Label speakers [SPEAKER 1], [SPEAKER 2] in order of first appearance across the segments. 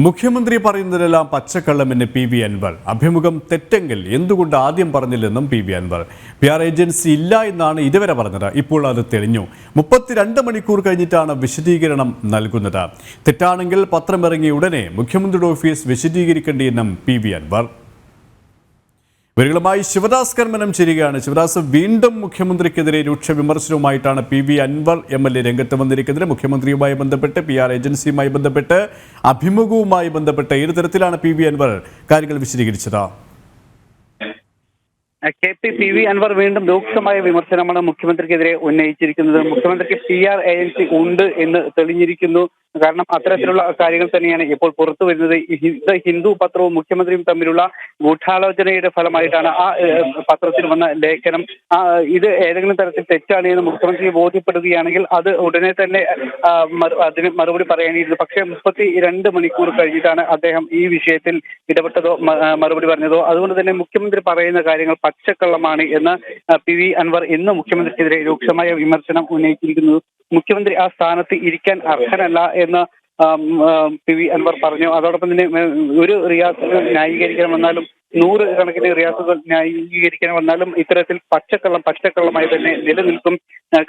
[SPEAKER 1] മുഖ്യമന്ത്രി പറയുന്നതിലെല്ലാം പച്ചക്കള്ളമെന്ന് PV അൻവർ. അഭിമുഖം തെറ്റെങ്കിൽ എന്തുകൊണ്ട് ആദ്യം പറഞ്ഞില്ലെന്നും PV അൻവർ. PR ഏജൻസി ഇല്ല എന്നാണ് ഇതുവരെ പറഞ്ഞത്. ഇപ്പോൾ അത് തെളിഞ്ഞു. 32 മണിക്കൂർ കഴിഞ്ഞിട്ടാണ് വിശദീകരണം നൽകുന്നത്. തെറ്റാണെങ്കിൽ പത്രമിറങ്ങിയ ഉടനെ മുഖ്യമന്ത്രിയുടെ ഓഫീസ് വിശദീകരിക്കേണ്ടിയെന്നും PV അൻവർ. വിവരങ്ങളുമായി ശിവദാസ് കർമ്മനം ചേരുകയാണ്. ശിവദാസ്, വീണ്ടും മുഖ്യമന്ത്രിക്കെതിരെ രൂക്ഷ വിമർശനവുമായിട്ടാണ് PV അൻവർ MLA രംഗത്ത് വന്നിരിക്കുന്നത്. മുഖ്യമന്ത്രിയുമായി ബന്ധപ്പെട്ട്, PR ഏജൻസിയുമായി ബന്ധപ്പെട്ട്, അഭിമുഖവുമായി ബന്ധപ്പെട്ട് ഏത് തരത്തിലാണ് PV അൻവർ കാര്യങ്ങൾ വിശദീകരിച്ചത്?
[SPEAKER 2] PV അൻവർ വീണ്ടും രൂക്ഷമായ വിമർശനമാണ് മുഖ്യമന്ത്രിക്കെതിരെ ഉന്നയിച്ചിരിക്കുന്നത്. മുഖ്യമന്ത്രിക്ക് PR ഏജൻസി ഉണ്ട് എന്ന് തെളിഞ്ഞിരിക്കുന്നു. കാരണം അത്തരത്തിലുള്ള കാര്യങ്ങൾ തന്നെയാണ് ഇപ്പോൾ പുറത്തു വരുന്നത്. ഹിന്ദു പത്രവും മുഖ്യമന്ത്രിയും തമ്മിലുള്ള ഗൂഢാലോചനയുടെ ഫലമായിട്ടാണ് ആ പത്രത്തിൽ വന്ന ലേഖനം. ഇത് ഏതെങ്കിലും തരത്തിൽ തെറ്റാണ് എന്ന് മുഖ്യമന്ത്രിയെ ബോധ്യപ്പെടുകയാണെങ്കിൽ അത് ഉടനെ തന്നെ അതിന് മറുപടി പറയേണ്ടിയിരുന്നു. പക്ഷേ 32 മണിക്കൂർ കഴിഞ്ഞിട്ടാണ് അദ്ദേഹം ഈ വിഷയത്തിൽ ഇടപെട്ടതോ മറുപടി പറഞ്ഞതോ. അതുകൊണ്ട് തന്നെ മുഖ്യമന്ത്രി പറയുന്ന കാര്യങ്ങൾ പച്ചക്കള്ളമാണ് എന്ന് PV അൻവർ ഇന്ന് മുഖ്യമന്ത്രിക്കെതിരെ രൂക്ഷമായ വിമർശനം ഉന്നയിച്ചിരിക്കുന്നു. മുഖ്യമന്ത്രി ആ സ്ഥാനത്ത് ഇരിക്കാൻ അർഹനല്ല എന്ന് PV അൻവർ പറഞ്ഞു. അതോടൊപ്പം തന്നെ ഒരു റിയാസ് ന്യായീകരിക്കണം വന്നാലും 100 കണക്കിന് റിയാസുകൾ ന്യായീകരിക്കണം വന്നാലും ഇത്തരത്തിൽ പച്ചക്കള്ളമായി തന്നെ നിലനിൽക്കും.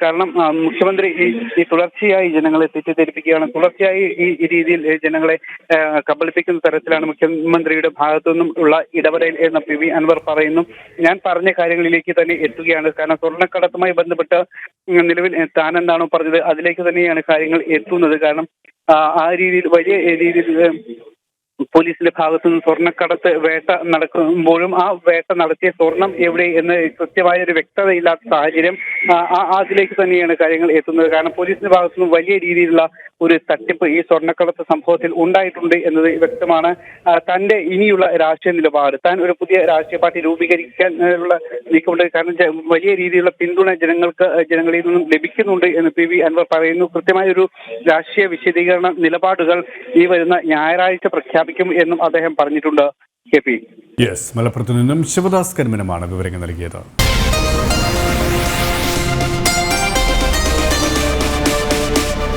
[SPEAKER 2] കാരണം മുഖ്യമന്ത്രി ഈ തുടർച്ചയായി ജനങ്ങളെ തെറ്റിദ്ധരിപ്പിക്കുകയാണ്. തുടർച്ചയായി ഈ രീതിയിൽ ജനങ്ങളെ കബളിപ്പിക്കുന്ന തരത്തിലാണ് മുഖ്യമന്ത്രിയുടെ ഭാഗത്തു നിന്നും ഉള്ള ഇടപെടൽ എന്ന് PV അൻവർ പറയുന്നു. ഞാൻ പറഞ്ഞ കാര്യങ്ങളിലേക്ക് തന്നെ എത്തുകയാണ്. കാരണം സ്വർണ്ണക്കടത്തുമായി ബന്ധപ്പെട്ട് നിലവിൽ താൻ എന്താണോ പറഞ്ഞത് അതിലേക്ക് തന്നെയാണ് കാര്യങ്ങൾ എത്തുന്നത്. കാരണം ആ രീതിയിൽ വലിയ രീതിയിൽ പോലീസിന്റെ ഭാഗത്തു നിന്ന് സ്വർണ്ണക്കടത്ത് വേട്ട നടക്കുമ്പോഴും ആ വേട്ട നടത്തിയ സ്വർണം എവിടെ എന്ന് കൃത്യമായ ഒരു വ്യക്തതയില്ലാത്ത സാഹചര്യം, അതിലേക്ക് തന്നെയാണ് കാര്യങ്ങൾ എത്തുന്നത്. കാരണം പോലീസിന്റെ ഭാഗത്തു നിന്ന് വലിയ രീതിയിലുള്ള ഒരു തട്ടിപ്പ് ഈ സ്വർണ്ണക്കടത്ത് സംഭവത്തിൽ ഉണ്ടായിട്ടുണ്ട് എന്നത് വ്യക്തമാണ്. തന്റെ ഇനിയുള്ള രാഷ്ട്രീയ നിലപാട്, താൻ ഒരു പുതിയ രാഷ്ട്രീയ പാർട്ടി രൂപീകരിക്കാനുള്ള നീക്കമുണ്ട്. കാരണം വലിയ രീതിയിലുള്ള പിന്തുണ ജനങ്ങളിൽ നിന്നും ലഭിക്കുന്നുണ്ട് എന്ന് PV അൻവർ പറയുന്നു. കൃത്യമായ ഒരു രാഷ്ട്രീയ വിശദീകരണ നിലപാടുകൾ ഈ വരുന്ന ഞായറാഴ്ച പ്രഖ്യാപിക്കും എന്നും അദ്ദേഹം പറഞ്ഞിട്ടുണ്ട്. KP
[SPEAKER 1] മലപ്പുറത്ത് നിന്നും ശിവദാസ് കർമ്മനമാണ് വിവരങ്ങൾ നൽകിയത്.